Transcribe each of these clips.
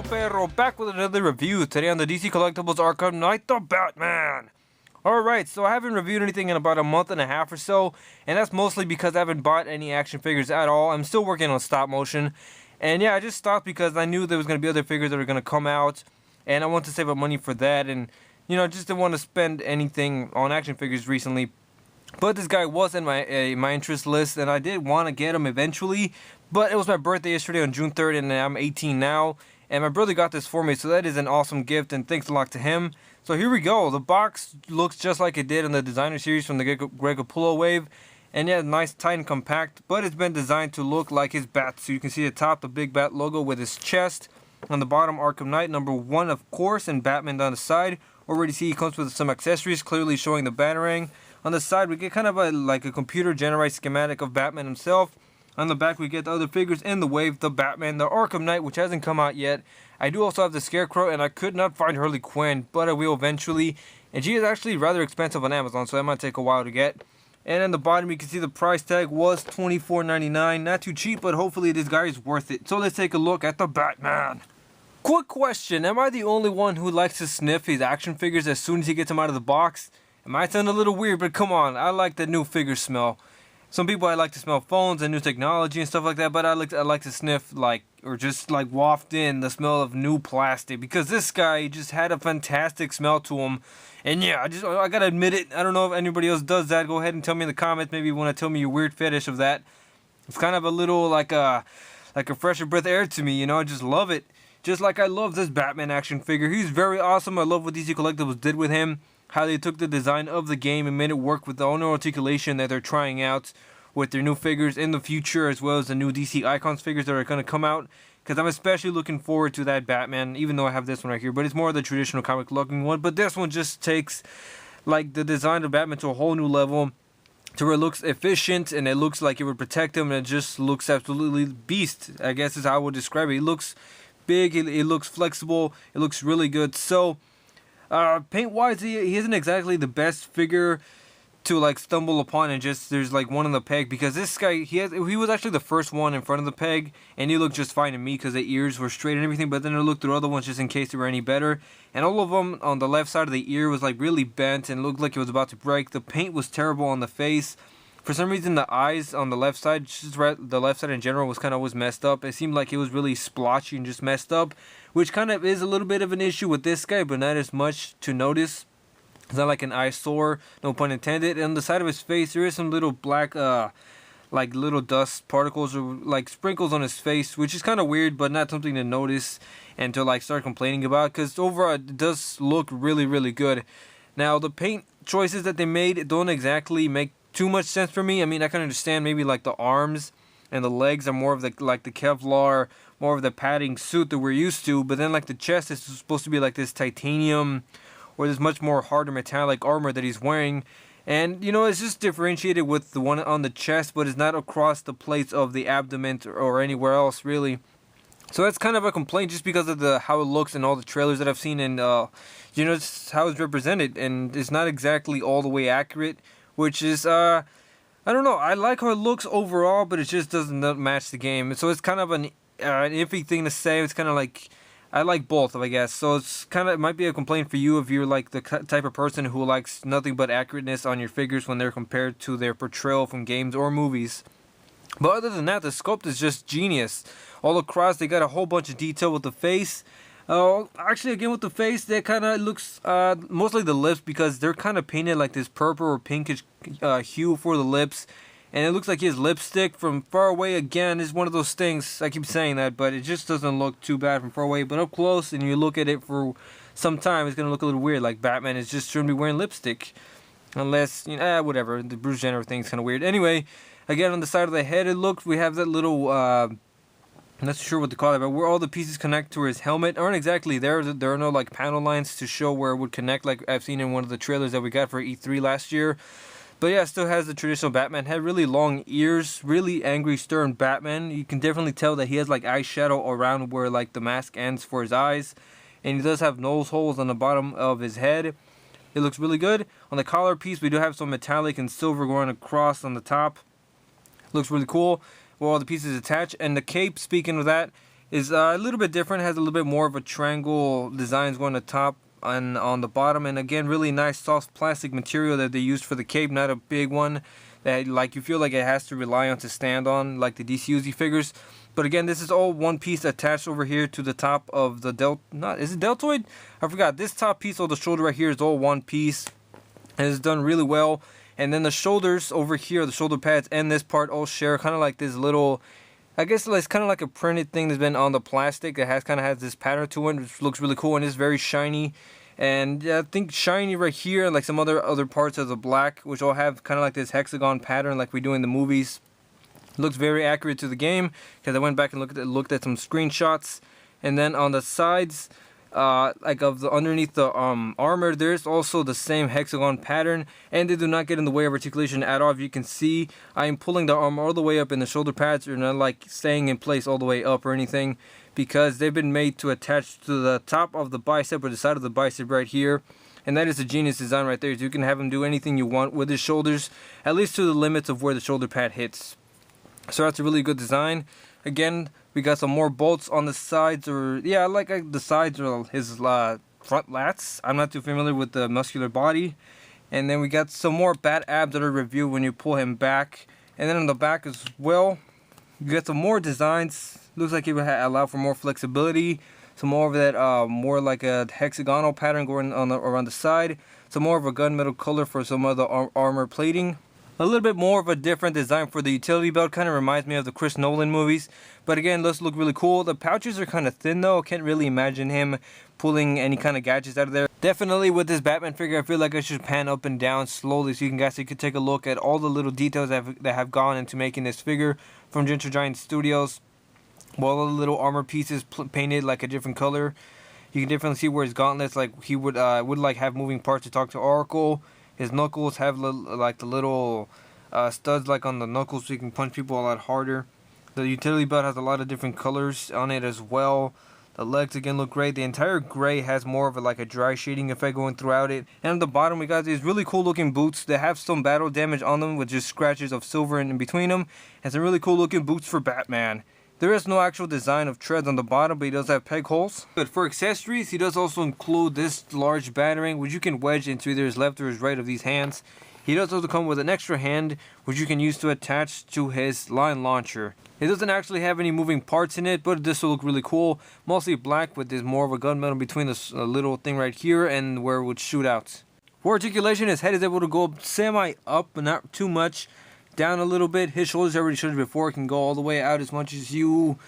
Pero back with another review today on the DC Collectibles Arkham Knight, the Batman. Alright, so I haven't reviewed anything in about a month and a half or so, and that's mostly because I haven't bought any action figures at all. I'm still working on stop motion, and yeah, I just stopped because I knew there was going to be other figures that were going to come out, and I want to save up money for that, and you know, just didn't want to spend anything on action figures recently. But this guy was in my interest list, and I did want to get him eventually, but it was my birthday yesterday on June 3rd, and I'm 18 now. And my brother got this for me, so that is an awesome gift, and thanks a lot to him. So here we go. The box looks just like it did in the designer series from the Greg Capullo wave. And yeah, nice, tight, and compact, but it's been designed to look like his bat. So you can see at the top, the big bat logo with his chest. On the bottom, Arkham Knight, #1, of course, and Batman down the side. Already see he comes with some accessories, clearly showing the batarang. On the side, we get kind of like a computer-generated schematic of Batman himself. On the back, we get the other figures in the wave, the Batman, the Arkham Knight, which hasn't come out yet. I do also have the Scarecrow, and I could not find Harley Quinn, but I will eventually. And she is actually rather expensive on Amazon, so that might take a while to get. And on the bottom, you can see the price tag was $24.99. Not too cheap, but hopefully this guy is worth it. So let's take a look at the Batman. Quick question, am I the only one who likes to sniff his action figures as soon as he gets them out of the box? It might sound a little weird, but come on, I like the new figure smell. Some people, I like to smell phones and new technology and stuff like that, but I like to sniff, or just waft in the smell of new plastic, because this guy just had a fantastic smell to him. And yeah, I gotta admit it. I don't know if anybody else does that. Go ahead and tell me in the comments. Maybe you want to tell me your weird fetish of that. It's kind of a little like a fresher breath of air to me, you know. I just love it. Just like I love this Batman action figure. He's very awesome. I love what DC Collectibles did with him. How they took the design of the game and made it work with the owner articulation that they're trying out with their new figures in the future, as well as the new DC Icons figures that are going to come out. Because I'm especially looking forward to that Batman, even though I have this one right here. But it's more of the traditional comic looking one. But this one just takes like the design of Batman to a whole new level, to where it looks efficient and it looks like it would protect him, and it just looks absolutely beast, I guess is how I would describe it. It looks big, it looks flexible, it looks really good. So paint wise, he isn't exactly the best figure to like stumble upon and just there's like one on the peg, because this guy he was actually the first one in front of the peg, and he looked just fine to me because the ears were straight and everything. But then I looked through other ones just in case they were any better, and all of them on the left side of the ear was like really bent and looked like it was about to break. The paint was terrible on the face. For some reason, the eyes on the left side, just the left side in general, was kind of always messed up. It seemed like it was really splotchy and just messed up, which kind of is a little bit of an issue with this guy, but not as much to notice. It's not like an eyesore, no pun intended. And on the side of his face, there is some little black, like little dust particles or like sprinkles on his face, which is kind of weird, but not something to notice and to like start complaining about, because overall it does look really, really good. Now, the paint choices that they made don't exactly make too much sense for me. I mean, I can understand maybe like the arms and the legs are more of the Kevlar, more of the padding suit that we're used to, but then like the chest is supposed to be like this titanium or this much more harder metallic armor that he's wearing, and you know, it's just differentiated with the one on the chest, but it's not across the plates of the abdomen or anywhere else really. So that's kind of a complaint, just because of how it looks in all the trailers that I've seen, and you know, it's how it's represented, and it's not exactly all the way accurate, which is I don't know. I like how it looks overall, but it just doesn't match the game. So it's kind of an iffy thing to say. It's kind of like, I like both, I guess. So it's kind of, it might be a complaint for you if you're like the type of person who likes nothing but accurateness on your figures when they're compared to their portrayal from games or movies. But other than that, the sculpt is just genius. All across, they got a whole bunch of detail with the face. Actually, again, with the face, that kind of looks, mostly the lips, because they're kind of painted like this purple or pinkish hue for the lips. And it looks like he has lipstick from far away. Again, is one of those things, I keep saying that, but it just doesn't look too bad from far away. But up close, and you look at it for some time, it's going to look a little weird, like Batman is just shouldn't be wearing lipstick. Unless, you know, whatever, the Bruce Jenner thing's kind of weird. Anyway, again, on the side of the head, it looks, we have that little, I'm not sure what to call it, but where all the pieces connect to his helmet aren't exactly there. There are no like panel lines to show where it would connect, like I've seen in one of the trailers that we got for E3 last year. But yeah, it still has the traditional Batman head, really long ears, really angry, stern Batman. You can definitely tell that he has like eyeshadow around where like the mask ends for his eyes. And he does have nose holes on the bottom of his head. It looks really good. On the collar piece, we do have some metallic and silver going across on the top. Looks really cool where all the pieces attach. And the cape, speaking of that, is a little bit different. Has a little bit more of a triangle designs going on the top and on the bottom. And again, really nice soft plastic material that they used for the cape. Not a big one that like you feel like it has to rely on to stand on like the DC figures. But again, this is all one piece attached over here to the top of the is it deltoid? I forgot. This top piece of the shoulder right here is all one piece. And it's done really well. And then the shoulders over here, the shoulder pads and this part all share kind of like this little, I guess it's kind of like a printed thing that's been on the plastic that kind of has this pattern to it, which looks really cool and is very shiny. And yeah, I think shiny right here, like some other parts of the black, which all have kind of like this hexagon pattern like we do in the movies. Looks very accurate to the game because I went back and looked at some screenshots. And then on the sides, like of the underneath the armor, there's also the same hexagon pattern, and they do not get in the way of articulation at all. If you can see, I am pulling the armor all the way up, and the shoulder pads are not like staying in place all the way up or anything, because they've been made to attach to the top of the bicep or the side of the bicep right here. And that is a genius design right there. You can have him do anything you want with his shoulders, at least to the limits of where the shoulder pad hits. So that's a really good design. Again, we got some more bolts on the sides, or yeah, I like the sides or his front lats. I'm not too familiar with the muscular body. And then we got some more bat abs that are reviewed when you pull him back. And then on the back as well, you got some more designs. Looks like it would allow for more flexibility. Some more of that, more like a hexagonal pattern going on around the side. Some more of a gunmetal color for some of the armor plating. A little bit more of a different design for the utility belt. Kind of reminds me of the Chris Nolan movies. But again, those look really cool. The pouches are kind of thin though. Can't really imagine him pulling any kind of gadgets out of there. Definitely with this Batman figure, I feel like I should pan up and down slowly so you can take a look at all the little details that have gone into making this figure from Gentle Giant Studios. All the little armor pieces painted like a different color. You can definitely see where his gauntlets, like he would like have moving parts to talk to Oracle. His knuckles have like the little studs like on the knuckles so you can punch people a lot harder. The utility belt has a lot of different colors on it as well. The legs again look great. The entire gray has more of like a dry shading effect going throughout it. And on the bottom we got these really cool looking boots that have some battle damage on them with just scratches of silver in between them. And some really cool looking boots for Batman. There is no actual design of treads on the bottom, but he does have peg holes. But for accessories, he does also include this large batarang, which you can wedge into either his left or his right of these hands. He does also come with an extra hand, which you can use to attach to his line launcher. It doesn't actually have any moving parts in it, but this will look really cool. Mostly black with this more of a gunmetal between this little thing right here and where it would shoot out. For articulation, his head is able to go semi up, but not too much. Down a little bit. His shoulders, I already showed you before, can go all the way out as much as you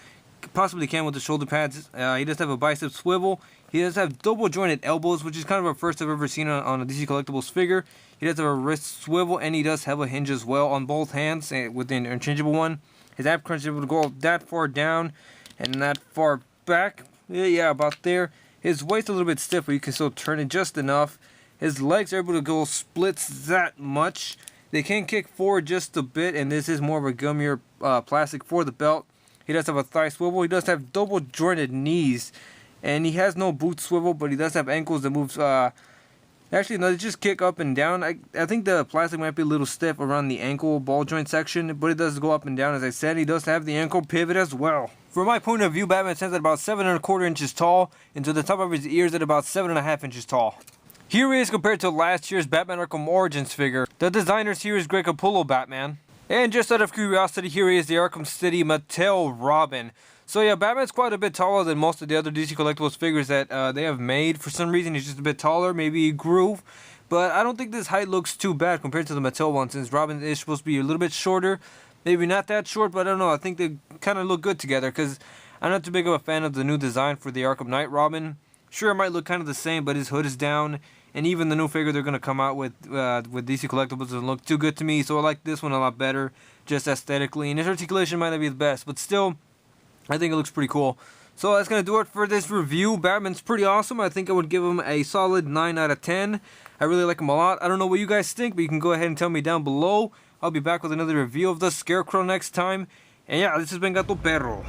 possibly can with the shoulder pads. He does have a bicep swivel. He does have double jointed elbows, which is kind of a first I've ever seen on a DC Collectibles figure. He does have a wrist swivel, and he does have a hinge as well on both hands with the interchangeable one. His ab crunch is able to go that far down and that far back. Yeah, about there. His waist a little bit stiff, but you can still turn it just enough. His legs are able to go splits that much. They can kick forward just a bit, and this is more of a gummier plastic for the belt. He does have a thigh swivel. He does have double jointed knees, and he has no boot swivel, but he does have ankles that moves. Actually, no, they just kick up and down. I think the plastic might be a little stiff around the ankle ball joint section, but it does go up and down. As I said, he does have the ankle pivot as well. From my point of view, Batman stands at about 7¼ inches tall, and to the top of his ears at about 7½ inches tall. Here he is compared to last year's Batman Arkham Origins figure. The designers here is Greg Capullo Batman. And just out of curiosity, here he is the Arkham City Mattel Robin. So yeah, Batman's quite a bit taller than most of the other DC Collectibles figures that they have made. For some reason, he's just a bit taller, maybe he grew. But I don't think this height looks too bad compared to the Mattel one, since Robin is supposed to be a little bit shorter. Maybe not that short, but I don't know. I think they kind of look good together, because I'm not too big of a fan of the new design for the Arkham Knight Robin. Sure, it might look kind of the same, but his hood is down. And even the new figure they're going to come out with DC Collectibles doesn't look too good to me. So I like this one a lot better, just aesthetically. And his articulation might not be the best, but still, I think it looks pretty cool. So that's going to do it for this review. Batman's pretty awesome. I think I would give him a solid 9 out of 10. I really like him a lot. I don't know what you guys think, but you can go ahead and tell me down below. I'll be back with another review of the Scarecrow next time. And yeah, this has been Gato Perro.